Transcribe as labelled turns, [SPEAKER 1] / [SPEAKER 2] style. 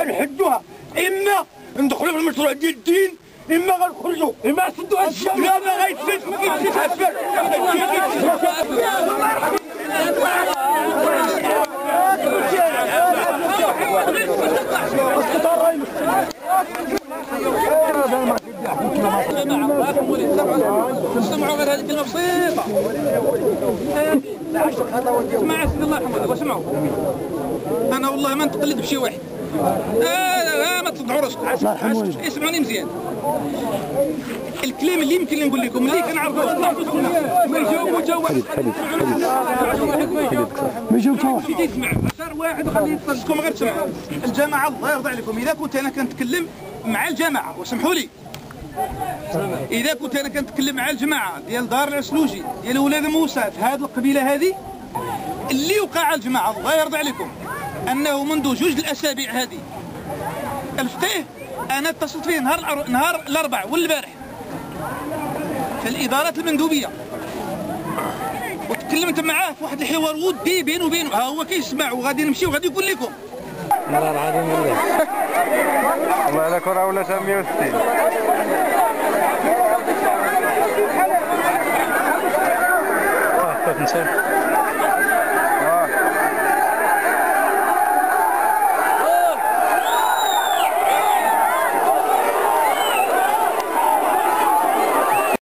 [SPEAKER 1] غنحدوها، اما ندخلوا في المشروع ديال الدين، اما غنخرجوا، اما نسدوا هاد الشارع، لا ما غيتسد، ما كيتسدش.
[SPEAKER 2] سمعوا غير هذه الكلمه بسيطه. اسمع سيدي الله يرحمه، واسمعوا انا والله ما نتقلد بشي واحد. لا ما تصدعوا راسكم، اسمعوني مزيان. الكلام اللي يمكن نقول لكم اللي كنعرفوا ما يجاوبوا تا واحد،
[SPEAKER 1] ما يجاوب تا واحد،
[SPEAKER 2] يسمع اثر واحد وخليه يتصلكم غير تسمعوا. الجماعه الله يرضى عليكم، اذا كنت انا كنتكلم مع الجماعه وسمحوا لي، اذا كنت انا كنتكلم مع الجماعه ديال دار العسلوجي ديال ولاد موسى في هذه القبيله هذه، اللي وقع الجماعه الله يرضى عليكم انه منذ جوج الاسابيع هذه الفقيه انا اتصلت فيه نهار الاربعاء والبارح في الادارات المندوبيه، وتكلمت معاه في واحد الحوار ودي بينه وبينه، ها هو كيسمع وغادي نمشي وغادي يقول لكم.
[SPEAKER 3] والله العظيم والله على كره ولا 160.